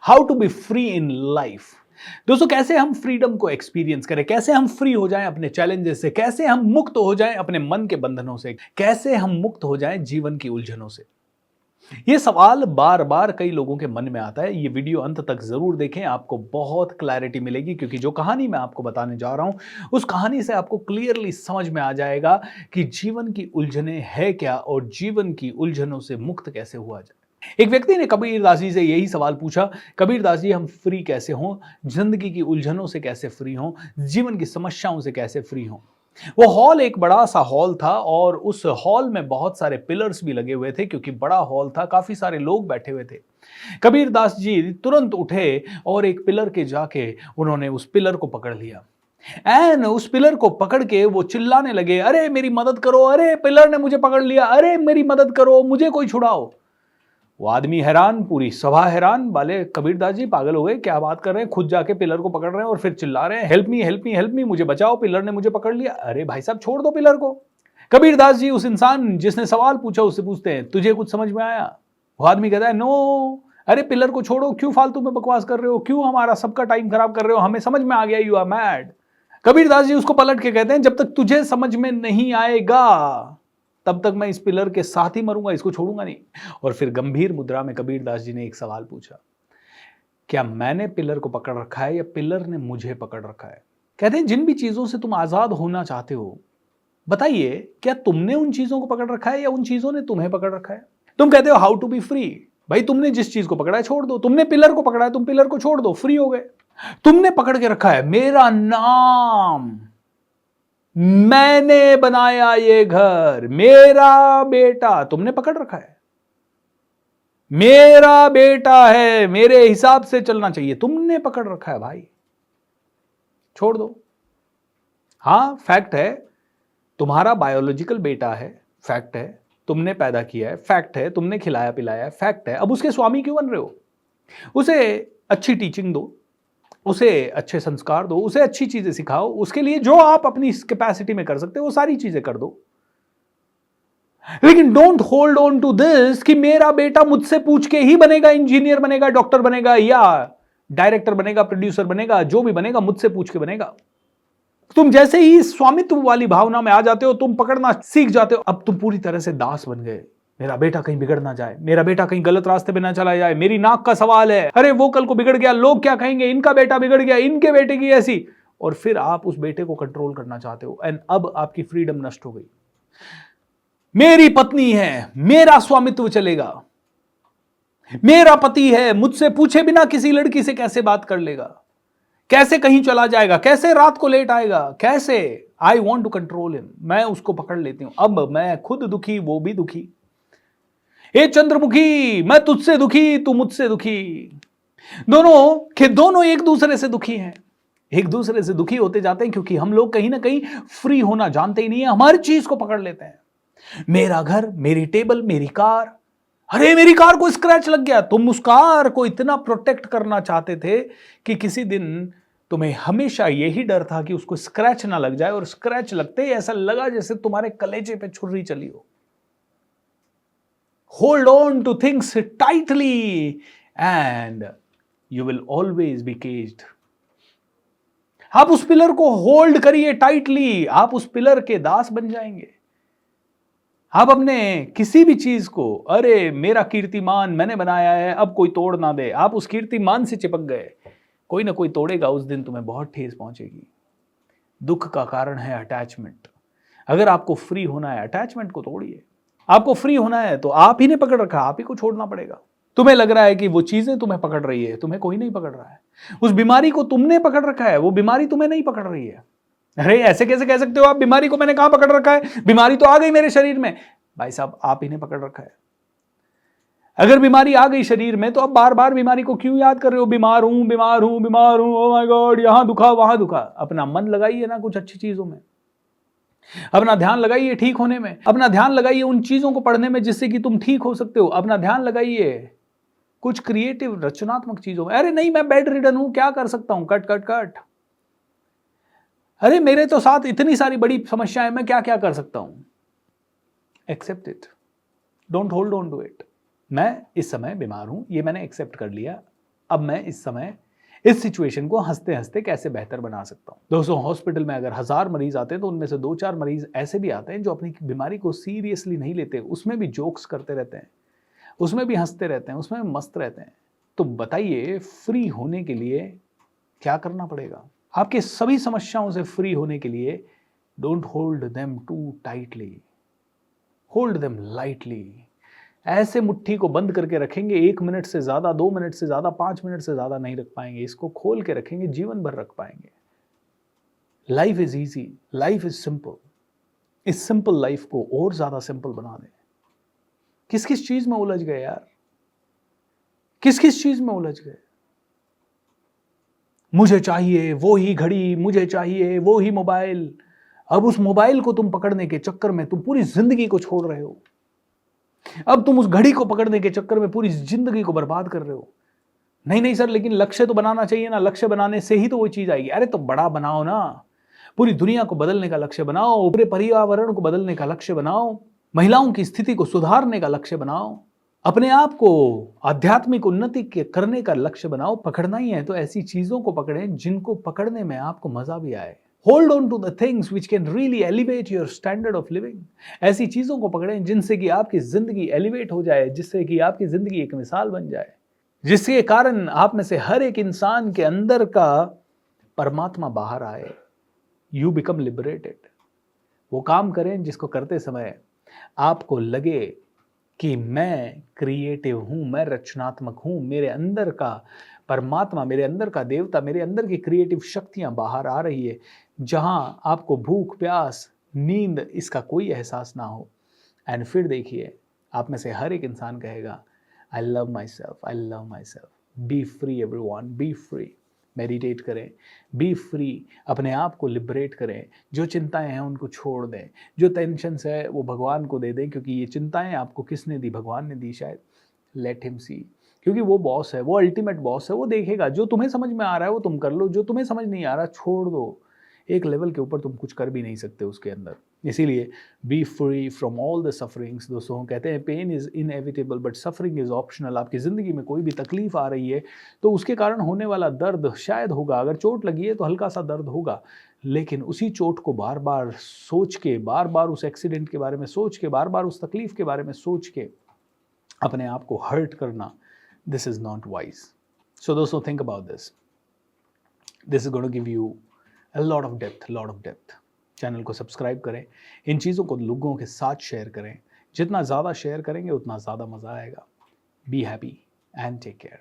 How to be free in life. दोस्तों, कैसे हम फ्रीडम को एक्सपीरियंस करें, कैसे हम फ्री हो जाएं अपने चैलेंजेस से, कैसे हम मुक्त हो जाएं अपने मन के बंधनों से, कैसे हम मुक्त हो जाएं जीवन की उलझनों से। ये सवाल बार बार कई लोगों के मन में आता है। ये वीडियो अंत तक जरूर देखें, आपको बहुत क्लैरिटी मिलेगी, क्योंकि जो कहानी मैं आपको बताने जा रहा हूं उस कहानी से आपको क्लियरली समझ में आ जाएगा कि जीवन की उलझनें है क्या और जीवन की उलझनों से मुक्त कैसे हुआ जाए। एक व्यक्ति ने कबीरदास जी से यही सवाल पूछा, कबीरदास जी हम फ्री कैसे हों, जिंदगी की उलझनों से कैसे फ्री हों, जीवन की समस्याओं से कैसे फ्री हों। वो हॉल एक बड़ा सा हॉल था और उस हॉल में बहुत सारे पिलर्स भी लगे हुए थे, क्योंकि बड़ा हॉल था, काफी सारे लोग बैठे हुए थे। कबीरदास जी तुरंत उठे और एक पिलर के जाके उन्होंने उस पिलर को पकड़ लिया। एन उस पिलर को पकड़ के वो चिल्लाने लगे, अरे मेरी मदद करो, अरे पिलर ने मुझे पकड़ लिया, अरे मेरी मदद करो, मुझे कोई छुड़ाओ। वो आदमी हैरान, पूरी सभा हैरान, वाले कबीरदास जी पागल हो गए, क्या बात कर रहे हैं, खुद जाके पिलर को पकड़ रहे हैं और फिर चिल्ला रहे हैं, help me help me help me, मुझे बचाओ, पिलर ने मुझे पकड़ लिया। अरे भाई साहब छोड़ दो पिलर को। कबीरदास जी उस इंसान जिसने सवाल पूछा उससे पूछते हैं, तुझे कुछ समझ में आया? वो आदमी कहता है, नो। अरे पिलर को छोड़ो, क्यों फालतू में बकवास कर रहे हो, क्यों हमारा सबका टाइम खराब कर रहे हो, हमें समझ में आ गया, you are mad. Kabirdas ji उसको पलट के कहते हैं, जब तक तुझे समझ में नहीं आएगा तब तक मैं इस पिलर के साथ ही मरूंगा, इसको छोड़ूंगा नहीं। और फिर गंभीर मुद्रा में कबीरदास जी ने एक सवाल पूछा, क्या मैंने पिलर को पकड़ रखा है या पिलर ने मुझे पकड़ रखा है? कहते हैं, जिन भी चीजों से तुम आजाद होना चाहते हो, बताइए क्या तुमने उन चीजों को पकड़ रखा है या उन चीजों ने तुम्हें पकड़ रखा है? तुम कहते हो हाउ टू बी फ्री, भाई तुमने जिस चीज को पकड़ा है छोड़ दो, तुमने पिलर को पकड़ा है, तुम पिलर को छोड़ दो, फ्री हो गए। तुमने पकड़ के रखा है मेरा नाम, मैंने बनाया ये घर, मेरा बेटा, तुमने पकड़ रखा है, मेरा बेटा है, मेरे हिसाब से चलना चाहिए, तुमने पकड़ रखा है भाई, छोड़ दो। हां फैक्ट है, तुम्हारा बायोलॉजिकल बेटा है, फैक्ट है, तुमने पैदा किया है, फैक्ट है, तुमने खिलाया पिलाया है, फैक्ट है। अब उसके स्वामी क्यों बन रहे हो? उसे अच्छी टीचिंग दो, उसे अच्छे संस्कार दो, उसे अच्छी चीजें सिखाओ, उसके लिए जो आप अपनी कैपेसिटी में कर सकते हो वो सारी चीजें कर दो। लेकिन don't hold on to this कि मेरा बेटा मुझसे पूछ के ही बनेगा, इंजीनियर बनेगा, डॉक्टर बनेगा या डायरेक्टर बनेगा, प्रोड्यूसर बनेगा, जो भी बनेगा मुझसे पूछ के बनेगा। तुम जैसे ही स्वामित्व वाली भावना में आ जाते हो, तुम पकड़ना सीख जाते हो, अब तुम पूरी तरह से दास बन गए। मेरा बेटा कहीं बिगड़ ना जाए, मेरा बेटा कहीं गलत रास्ते पे ना चला जाए, मेरी नाक का सवाल है, अरे वो कल को बिगड़ गया, लोग क्या कहेंगे, इनका बेटा बिगड़ गया, इनके बेटे की ऐसी। और फिर आप उस बेटे को कंट्रोल करना चाहते हो, एंड अब आपकी फ्रीडम नष्ट हो गई। मेरी पत्नी है, मेरा स्वामित्व चलेगा, मेरा पति है, मुझसे पूछे बिना किसी लड़की से कैसे बात कर लेगा, कैसे कहीं चला जाएगा, कैसे रात को लेट आएगा, कैसे, I want to control him, मैं उसको पकड़ लेती हूं। अब मैं खुद दुखी, वो भी दुखी। हे चंद्रमुखी, मैं तुझसे दुखी, तू मुझसे दुखी, दोनों एक दूसरे से दुखी हैं। एक दूसरे से दुखी होते जाते हैं क्योंकि हम लोग कहीं ना कहीं फ्री होना जानते ही नहीं है, हमारी चीज को पकड़ लेते हैं। मेरा घर, मेरी टेबल, मेरी कार, अरे मेरी कार को स्क्रैच लग गया। तुम उस कार को इतना प्रोटेक्ट करना चाहते थे कि किसी दिन तुम्हें हमेशा यही डर था कि उसको स्क्रैच ना लग जाए, और स्क्रैच लगते ही ऐसा लगा जैसे तुम्हारे कलेजे पे छुरी चली हो। Hold on two things tightly and you will always be caged. आप उस पिलर को होल्ड करिए टाइटली, आप उस पिलर के दास बन जाएंगे। आप अपने किसी भी चीज को, अरे मेरा कीर्तिमान मैंने बनाया है, अब कोई तोड़ ना दे, आप उस कीर्तिमान से चिपक गए, कोई ना कोई तोड़ेगा, उस दिन तुम्हें बहुत ठेस पहुंचेगी। दुख का कारण है अटैचमेंट। अगर आपको फ्री होना है, अटैचमेंट को तोड़िए। आपको फ्री होना है तो आप ही ने पकड़ रखा, आप ही को छोड़ना पड़ेगा। तुम्हें लग रहा है कि वो चीजें तुम्हें पकड़ रही है, तुम्हें कोई नहीं पकड़ रहा है। उस बीमारी को तुमने पकड़ रखा है, वो बीमारी तुम्हें नहीं पकड़ रही है। अरे ऐसे कैसे कह सकते हो आप, बीमारी को मैंने कहां पकड़ रखा है, बीमारी तो आ गई मेरे शरीर में। भाई साहब आप ही ने पकड़ रखा है। अगर बीमारी आ गई शरीर में तो अब बार बार बीमारी को क्यों याद कर रहे हो, बीमार हूं बीमार हूं बीमार हूं, ओ माय गॉड, यहां दुखा वहां दुखा। अपना मन लगाइए ना कुछ अच्छी चीजों में, अपना ध्यान लगाइए ठीक होने में, अपना ध्यान लगाइए उन चीजों को पढ़ने में जिससे कि तुम ठीक हो सकते हो, अपना ध्यान लगाइए कुछ क्रिएटिव रचनात्मक चीजों में। अरे नहीं मैं बेड रिडन हूं, क्या कर सकता हूं, कट कट कट। अरे मेरे तो साथ इतनी सारी बड़ी समस्याएं, मैं क्या क्या कर सकता हूं। Accept it, don't hold on to it. मैं इस समय बीमार हूं, ये मैंने एक्सेप्ट कर लिया, अब मैं इस समय इस सिचुएशन को हंसते हंसते कैसे बेहतर बना सकता हूँ। दोस्तों, हॉस्पिटल में अगर 1000 मरीज आते हैं तो उनमें से 2-4 मरीज ऐसे भी आते हैं जो अपनी बीमारी को सीरियसली नहीं लेते, उसमें भी जोक्स करते रहते हैं, उसमें भी हंसते रहते हैं, उसमें भी मस्त रहते हैं। तो बताइए, फ्री होने के लिए क्या करना पड़ेगा? आपके सभी समस्याओं से फ्री होने के लिए don't hold them too tightly, hold them lightly. ऐसे मुट्ठी को बंद करके रखेंगे, 1 मिनट से ज़्यादा, 2 मिनट से ज़्यादा, 5 मिनट से ज़्यादा नहीं रख पाएंगे। इसको खोल के रखेंगे, जीवन भर रख पाएंगे। Life is easy, life is simple. इस सिंपल लाइफ को और ज़्यादा सिंपल बना दें। किस किस चीज़ में उलझ गए यार, किस किस चीज़ में उलझ गए? मुझे चाहिए वो ही घड़ी, मुझे चाहिए वो ही मोबाइल। अब उस मोबाइल को तुम पकड़ने के चक्कर में तुम पूरी जिंदगी को छोड़ रहे हो। अब तुम उस घड़ी को पकड़ने के चक्कर में पूरी जिंदगी को बर्बाद कर रहे हो। नहीं नहीं सर, लेकिन लक्ष्य तो बनाना चाहिए ना, लक्ष्य बनाने से ही तो वो चीज आएगी। अरे तो बड़ा बनाओ ना, पूरी दुनिया को बदलने का लक्ष्य बनाओ, पूरे पर्यावरण को बदलने का लक्ष्य बनाओ, महिलाओं की स्थिति को सुधारने का लक्ष्य बनाओ, अपने आप को आध्यात्मिक उन्नति के करने का लक्ष्य बनाओ। पकड़ना ही है तो ऐसी चीजों को पकड़ें जिनको पकड़ने में आपको मजा भी आए। Hold on to the things which can really elevate your standard of living. ऐसी चीजों को पकड़ें जिनसे कि आपकी जिंदगी एलिवेट हो जाए, जिससे कि आपकी जिंदगी एक मिसाल बन जाए, जिसके कारण आप में से हर एक इंसान के अंदर का परमात्मा बाहर आए। You become liberated. वो काम करें जिसको करते समय आपको लगे कि मैं क्रिएटिव हूं, मैं रचनात्मक हूं, मेरे अंदर का परमात्मा, मेरे अंदर का देवता, मेरे अंदर की क्रिएटिव शक्तियां बाहर आ रही है। जहां आपको भूख, प्यास, नींद इसका कोई एहसास ना हो। एंड फिर देखिए, आप में से हर एक इंसान कहेगा, I love my self, I love my self. B free everyone, B free. Meditate करें, बी फ्री, अपने आप को लिबरेट करें। जो चिंताएं हैं उनको छोड़ दें, जो टेंशन्स है वो भगवान को दे दें, क्योंकि ये चिंताएं आपको किसने दी? भगवान ने दी शायद। लेट हिम सी, क्योंकि वो बॉस है, वो अल्टीमेट बॉस है। वो देखेगा, जो तुम्हें समझ में आ रहा है वो तुम कर लो, जो तुम्हें समझ नहीं आ रहा छोड़ दो। एक लेवल के ऊपर तुम कुछ कर भी नहीं सकते उसके अंदर। इसीलिए be free from all the sufferings. दोस्तों, कहते हैं pain is inevitable but suffering is optional. आपकी ज़िंदगी में कोई भी तकलीफ आ रही है तो उसके कारण होने वाला दर्द शायद होगा, अगर चोट लगी है तो हल्का सा दर्द होगा, लेकिन उसी चोट को बार बार सोच के, बार बार उस एक्सीडेंट के बारे में सोच के, बार बार उस तकलीफ के बारे में सोच के अपने आप को हर्ट करना, this is not wise. So दोस्तों, think about this. This is going to give you a lot of depth। Channel को सब्सक्राइब करें, इन चीज़ों को लोगों के साथ शेयर करें। जितना ज़्यादा शेयर करेंगे उतना ज़्यादा मज़ा आएगा। Be happy and take care.